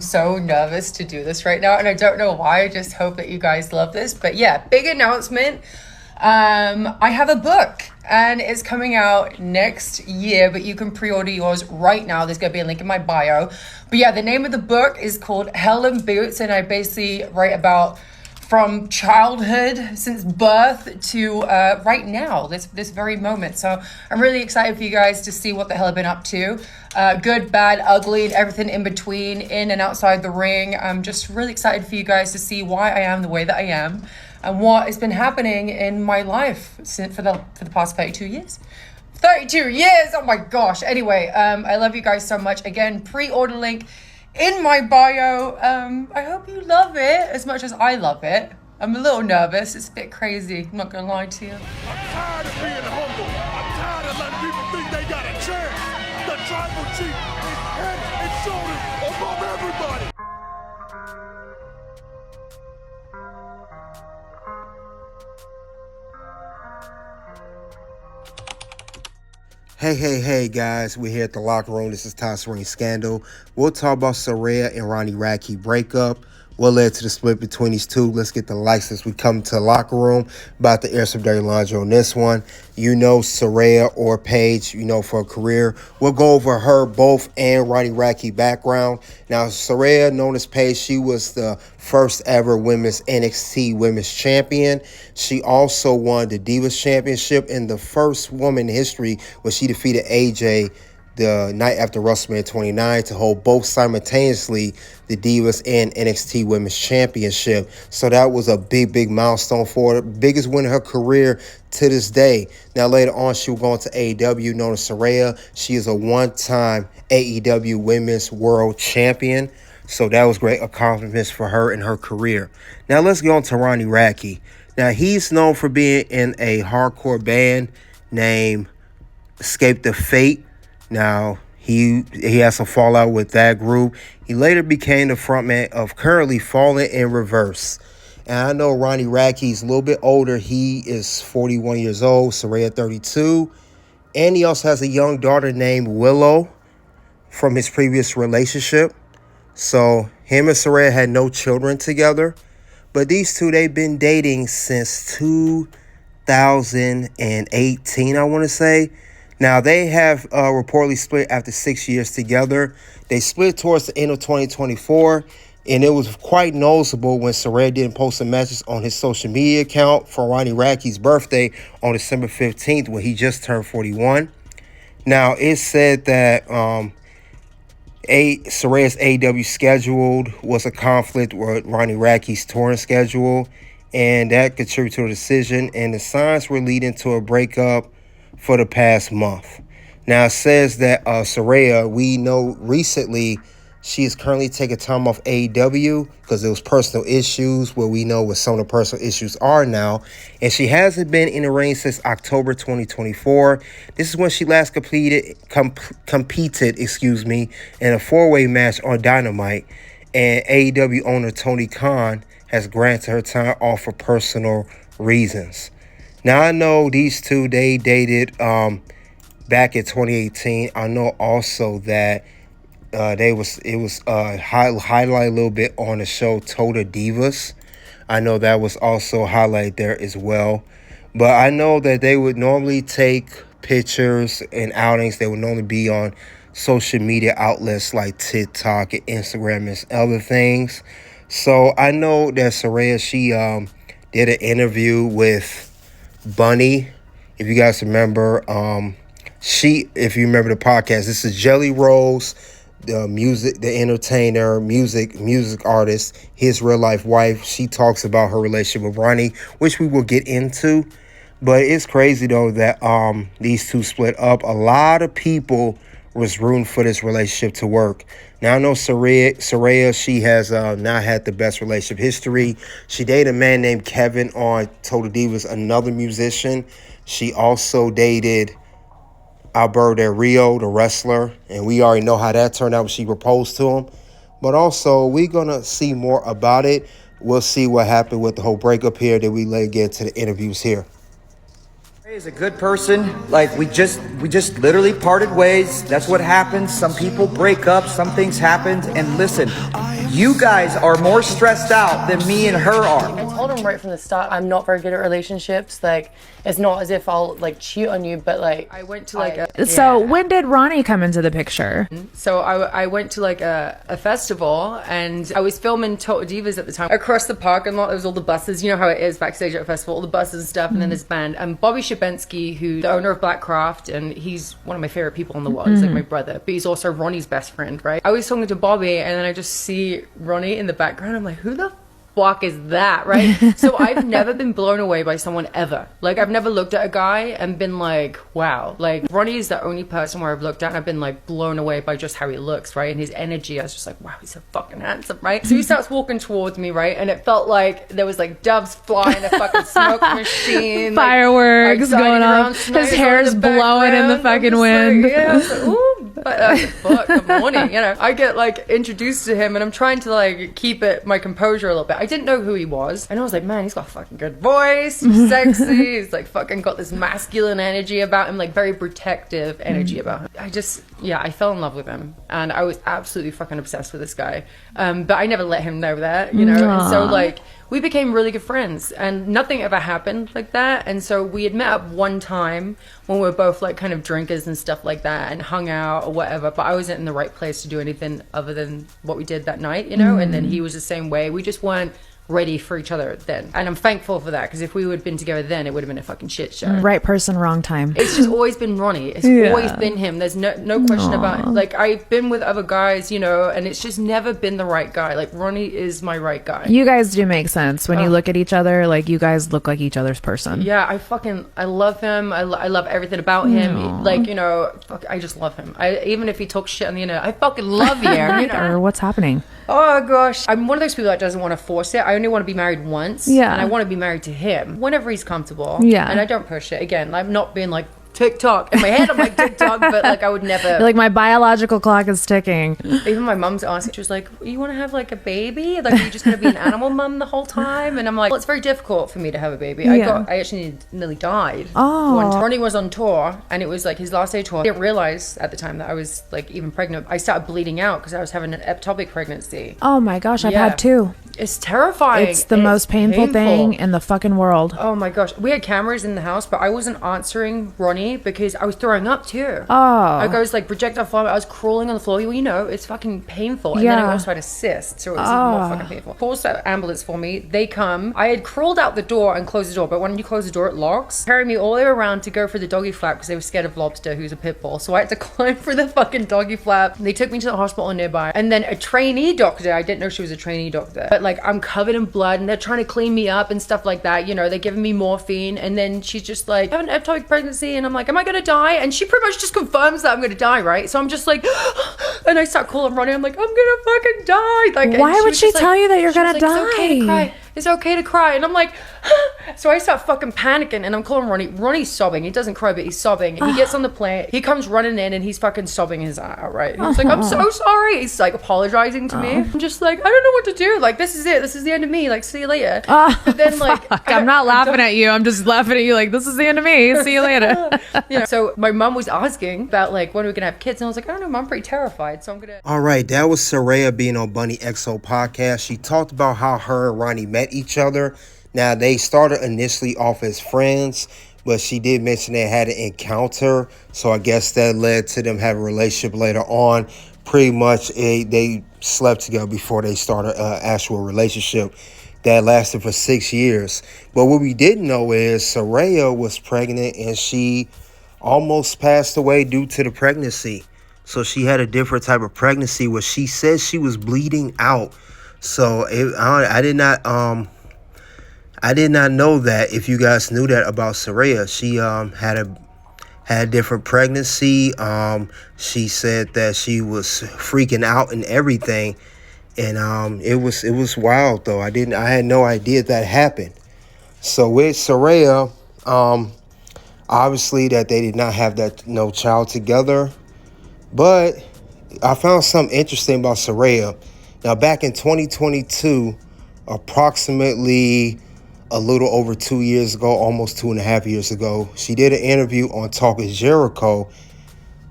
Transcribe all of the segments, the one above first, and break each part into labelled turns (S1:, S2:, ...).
S1: So nervous to do this right now, and I don't know why. I just hope that you guys love this. But yeah, big announcement. I have a book and it's coming out next year, but you can pre-order yours right now. There's gonna be a link in my bio. But yeah, the name of the book is called Hell in Boots, and I basically write about from childhood, since birth, to right now, this very moment. So I'm really excited for you guys to see what the hell I've been up to. Good, bad, ugly, and everything in between, in and outside the ring. I'm just really excited for you guys to see why I am the way that I am and what has been happening in my life for the past 32 years. 32 years! Oh my gosh. Anyway, I love you guys so much. Again, pre-order link in my bio. I hope you love it as much as I love it. I'm a little nervous. It's a bit crazy. I'm not gonna lie to you.
S2: I'm tired of being humble. I'm tired of letting people think they got a chance. The tribal chief is head and shoulders above everybody.
S3: Hey, guys. We're here at the locker room. This is Toss Ring Scandal. We'll talk about Saraya and Ronnie Radke breakup. What led to the split between these two? Let's get the likes as we come to the locker room. About to air some dirty laundry on this one. You know Saraya or Paige, for a career. We'll go over her, both, and Ronnie Radke background. Now, Saraya, known as Paige, she was the first ever women's NXT Women's Champion. She also won the Divas Championship, and the first woman in history where she defeated AJ the night after WrestleMania 29 to hold both simultaneously, the Divas and NXT Women's Championship. So that was a big milestone for her. Biggest win of her career to this day. Now later on, she will go into AEW, known as Saraya. She is a one-time AEW Women's World Champion. So that was great accomplishments for her in her career. Now let's go on to Ronnie Radke. Now he's known for being in a hardcore band named Escape the Fate. Now, he has some fallout with that group. He later became the frontman of currently Fallen in Reverse. And I know Ronnie Radke's a little bit older. He is 41 years old, Saraya 32. And he also has a young daughter named Willow from his previous relationship. So him and Saraya had no children together. But these two, they've been dating since 2018, I want to say. Now, they have reportedly split after 6 years together. They split towards the end of 2024, and it was quite noticeable when Saraya didn't post some messages on his social media account for Ronnie Radke's birthday on December 15th when he just turned 41. Now, it said that Saraya's AEW scheduled was a conflict with Ronnie Radke's touring schedule, and that contributed to a decision, and the signs were leading to a breakup for the past month. Now, it says that Saraya, we know recently she is currently taking time off AEW because there was personal issues, where we know what some of the personal issues are now. And she hasn't been in the ring since October 2024. This is when she last competed in a four-way match on Dynamite. And AEW owner Tony Kahn has granted her time off for personal reasons. Now, I know these two, they dated back in 2018. I know also that it was highlighted a little bit on the show Total Divas. I know that was also highlighted there as well. But I know that they would normally take pictures and outings. They would normally be on social media outlets like TikTok and Instagram and other things. So I know that Saraya, she did an interview with Bunny. If you guys remember, if you remember the podcast, this is Jelly Rolls, the entertainer, music artist, his real life wife. She talks about her relationship with Ronnie, which we will get into. But it's crazy though that these two split up. A lot of people was rooting for this relationship to work. Now, I know Saraya, she has not had the best relationship history. She dated a man named Kevin on Total Divas, another musician. She also dated Alberto Del Rio, the wrestler, and we already know how that turned out when she proposed to him. But also, we're going to see more about it. We'll see what happened with the whole breakup here. Then we later get to the interviews here.
S4: Is a good person. Like we just literally parted ways. That's what happens. Some people break up, some things happen. And listen, you guys are more stressed out than me and her are.
S5: I told him right from the start, I'm not very good at relationships. Like, it's not as if I'll like cheat on you, but like I went to like
S6: So when did Ronnie come into the picture?
S1: So I went to like a festival, and I was filming Total Divas at the time. Across the parking lot, there was all the buses. You know how it is backstage at a festival, all the buses and stuff, and then this band. And Bobby Shabensky, who's the owner of Blackcraft, and he's one of my favorite people in the world. He's like my brother, but he's also Ronnie's best friend, right? I was talking to Bobby, and then I just see Ronnie in the background. I'm like, who the fuck is that, right? So I've never been blown away by someone ever. Like, I've never looked at a guy and been like, wow. Like, Ronnie is the only person where I've looked at and I've been like blown away by just how he looks, right? And his energy. I was just like, wow, he's so fucking handsome, right? So he starts walking towards me, right? And it felt like there was like doves flying, a fucking smoke machine,
S6: Fireworks
S1: like,
S6: going off. His hair's blowing in the fucking wind.
S1: Like, yeah, I was like, ooh, but fuck, good morning. You know, I get like introduced to him, and I'm trying to like keep my composure a little bit. I didn't know who he was, and I was like, man, he's got a fucking good voice, he's sexy, he's like fucking got this masculine energy about him, like very protective energy about him. I fell in love with him, and I was absolutely fucking obsessed with this guy. But I never let him know that, you know.
S6: Aww.
S1: And so like we became really good friends, and nothing ever happened like that. And so we had met up one time when we were both like kind of drinkers and stuff like that, and hung out or whatever, but I wasn't in the right place to do anything other than what we did that night, you know. And then he was the same way. We just weren't ready for each other then, and I'm thankful for that, because if we would have been together then, it would have been a fucking shit show.
S6: Right person, wrong time.
S1: It's just always been Ronnie. It's always been him. There's no question about it. Like, I've been with other guys, you know, and it's just never been the right guy. Like, Ronnie is my right guy.
S6: You guys do make sense when you look at each other. Like, you guys look like each other's person.
S1: Yeah, I love him. I love everything about him. Like, you know, I just love him. Even if he talks shit on the internet, I fucking love you. You know?
S6: Or what's happening?
S1: Oh gosh, I'm one of those people that doesn't want to force it. I only want to be married once.
S6: Yeah.
S1: And I want to be married to him whenever he's comfortable.
S6: Yeah.
S1: And I don't push it. Again, I'm not being like TikTok. In my head, I'm like TikTok, but like I would never.
S6: You're like, my biological clock is ticking.
S1: Even my mom's asking, she was like, you want to have like a baby? Like, are you just going to be an animal mum the whole time? And I'm like, well, it's very difficult for me to have a baby.
S6: Yeah.
S1: I actually nearly died.
S6: Oh.
S1: When Ronnie was on tour, and it was like his last day tour. I didn't realize at the time that I was like even pregnant. I started bleeding out because I was having an ectopic pregnancy.
S6: Oh my gosh, I've
S1: Yeah.
S6: had two.
S1: It's terrifying.
S6: It's the most painful thing in the fucking world.
S1: Oh my gosh. We had cameras in the house, but I wasn't answering Ronnie because I was throwing up too.
S6: Oh.
S1: Like, I was like projectile vomit. I was crawling on the floor. Well, you know, it's fucking painful. And then I also had a cyst, so it was even more fucking painful. Calls the ambulance for me. They come. I had crawled out the door and closed the door, but when you close the door, it locks. Carried me all the way around to go for the doggy flap because they were scared of Lobster, who's a pit bull. So I had to climb for the fucking doggy flap. They took me to the hospital nearby. And then a trainee doctor, I didn't know she was a trainee doctor, but like, I'm covered in blood, and they're trying to clean me up and stuff like that. You know, they're giving me morphine, and then she's just like, I have an ectopic pregnancy, and I'm like, am I gonna die? And she pretty much just confirms that I'm gonna die, right? So I'm just like, and I start calling Ronnie. I'm like, I'm gonna fucking die. Like,
S6: why would she tell you that you're gonna
S1: like,
S6: die?
S1: It's okay to cry. It's okay to cry. And I'm like, so I start fucking panicking, and I'm calling Ronnie. Ronnie's sobbing. He doesn't cry, but he's sobbing. And he gets on the plane. He comes running in, and he's fucking sobbing his eye out, right? And he's like, I'm so sorry. He's like apologizing to me. I'm just like, I don't know what to do. Like, this is it. This is the end of me. Like, see you later. But then like,
S6: I'm not laughing at you. I'm just laughing at you like, this is the end of me. See you later.
S1: You know, so my mom was asking about like, when are we gonna have kids? And I was like, I don't know, Mom, I'm pretty terrified. So I'm gonna.
S3: All right, that was Saraya being on Bunny XO podcast. She talked about how her and Ronnie met each other. Now, they started initially off as friends, but she did mention they had an encounter. So I guess that led to them having a relationship later on. Pretty much they slept together before they started an actual relationship that lasted for 6 years. But what we didn't know is Saraya was pregnant, and she almost passed away due to the pregnancy. So she had a different type of pregnancy where she said she was bleeding out. So I did not know that. If you guys knew that about Saraya, she had a different pregnancy. She said that she was freaking out and everything, and it was wild though. I had no idea that happened. So with Saraya, obviously that they did not have no child together, but I found something interesting about Saraya. Now, back in 2022, approximately a little over 2 years ago, almost 2.5 years ago. She did an interview on Talk Is Jericho.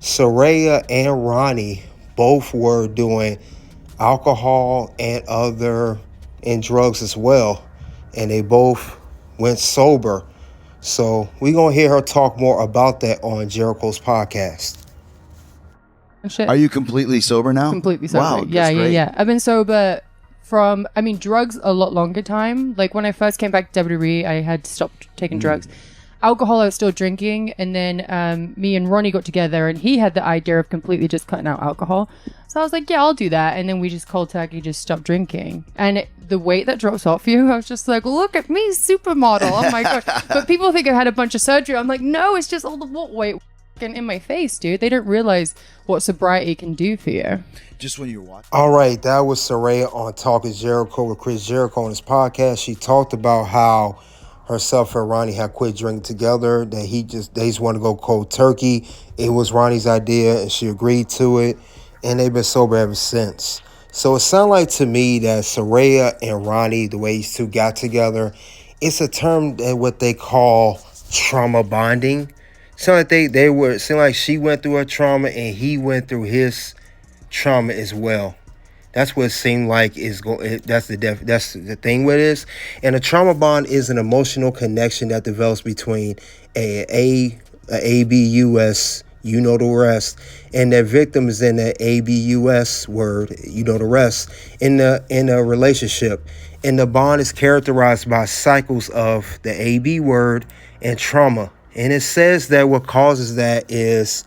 S3: Saraya and Ronnie both were doing alcohol and drugs as well, and they both went sober. So we're going to hear her talk more about that on Jericho's podcast.
S7: Shit.
S8: Are you completely sober now?
S7: Completely sober.
S8: Wow,
S7: Yeah.
S8: that's great.
S7: I've been sober from, drugs a lot longer time. Like when I first came back to WWE, I had stopped taking drugs. Alcohol, I was still drinking. And then me and Ronnie got together and he had the idea of completely just cutting out alcohol. So I was like, yeah, I'll do that. And then we just cold turkey just stopped drinking. And the weight that drops off you, I was just like, look at me, supermodel. Oh my God. But people think I had a bunch of surgery. I'm like, no, it's just all the weight in my face, dude. They don't realize what sobriety can do for you.
S8: Just when you're watching.
S3: All right, that was Saraya on Talk Is Jericho with Chris Jericho on his podcast. She talked about how herself and Ronnie had quit drinking together, that they just want to go cold turkey. It was Ronnie's idea and she agreed to it, and they've been sober ever since. So it sounded like to me that Saraya and Ronnie, the way these two got together, it's a term that what they call trauma bonding. So like seemed like she went through her trauma and he went through his trauma as well. That's what it seemed like that's the thing with this. And a trauma bond is an emotional connection that develops between a ABUS, you know the rest, and that victim is in the ABUS word, you know the rest, in a relationship. And the bond is characterized by cycles of the AB word and trauma. And it says that what causes that is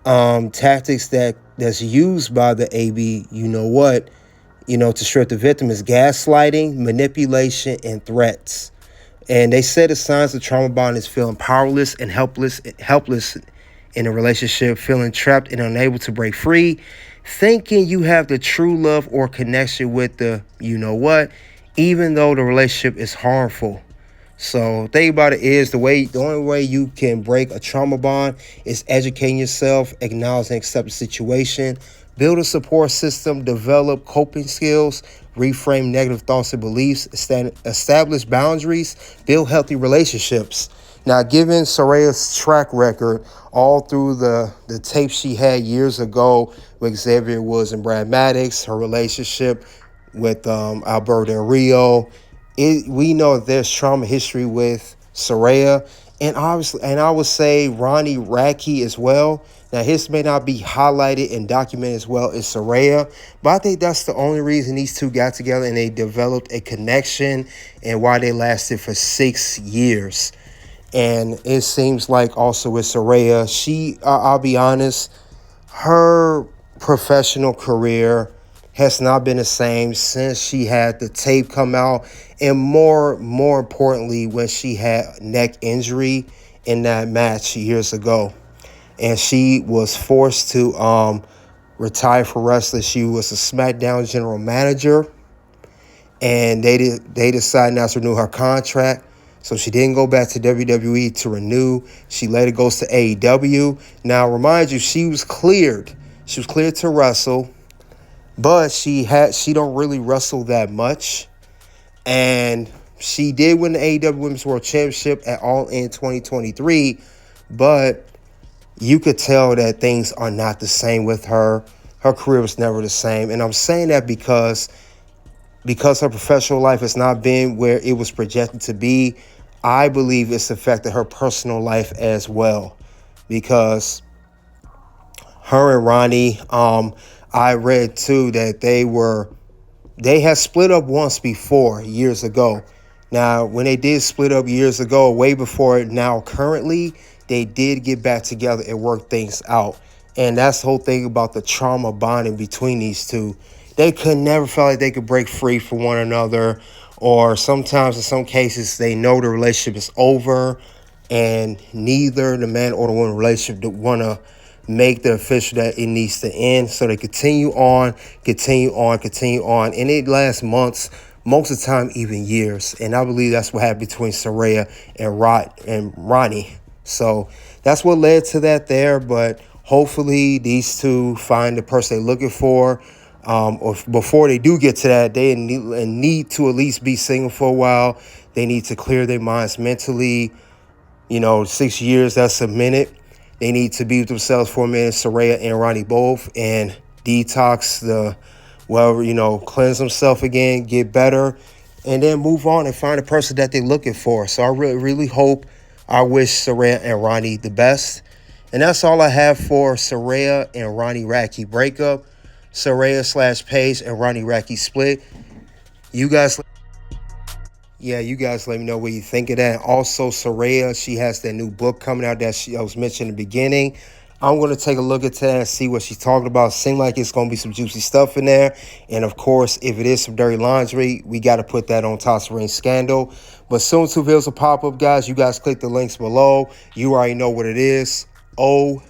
S3: tactics that's used by the AB, to strip the victim is gaslighting, manipulation, and threats. And they said the signs of trauma bond is feeling powerless and helpless in a relationship, feeling trapped and unable to break free, thinking you have the true love or connection with the even though the relationship is harmful. So think about it is the only way you can break a trauma bond is educating yourself, acknowledge and accept the situation, build a support system, develop coping skills, reframe negative thoughts and beliefs, establish boundaries, build healthy relationships. Now, given Saraya's track record all through the tapes she had years ago with Xavier Woods and Brad Maddox, her relationship with Alberto Del Rio, we know that there's trauma history with Saraya, and I would say Ronnie Radke as well. Now, his may not be highlighted and documented as well as Saraya, but I think that's the only reason these two got together and they developed a connection and why they lasted for 6 years. And it seems like also with Saraya, I'll be honest, her professional career has not been the same since she had the tape come out, and more importantly, when she had neck injury in that match years ago, and she was forced to retire from wrestling. She was a SmackDown general manager, and they decided not to renew her contract, so she didn't go back to WWE to renew. She later goes to AEW. Now, remind you, she was cleared. She was cleared to wrestle. But she don't really wrestle that much. And she did win the AEW Women's World Championship at All In 2023. But you could tell that things are not the same with her. Her career was never the same. And I'm saying that because her professional life has not been where it was projected to be. I believe it's affected her personal life as well. Because her and Ronnie, I read too that they had split up once before years ago. Now, when they did split up years ago, way before it now currently, they did get back together and work things out. And that's the whole thing about the trauma bonding between these two. They could never feel like they could break free from one another, or sometimes in some cases they know the relationship is over and neither the man or the woman relationship want to make the official that it needs to end. So they continue on. And it lasts months, most of the time even years. And I believe that's what happened between Saraya and Ronnie. So that's what led to that there. But hopefully these two find the person they're looking for. or before they do get to that, they need to at least be single for a while. They need to clear their minds mentally. 6 years, that's a minute. They need to be with themselves for a minute, Saraya and Ronnie both, and detox cleanse themselves again, get better, and then move on and find a person that they're looking for. So I really, really hope, I wish Saraya and Ronnie the best. And that's all I have for Saraya and Ronnie Radke breakup. Saraya/Paige and Ronnie Radke split. You guys let me know what you think of that. Also, Saraya, she has that new book coming out that I was mentioning in the beginning. I'm going to take a look at that and see what she's talking about. Seems like it's going to be some juicy stuff in there. And, of course, if it is some dirty laundry, we got to put that on Saraya Scandal. But soon two videos will pop up, guys. You guys click the links below. You already know what it is. OUT.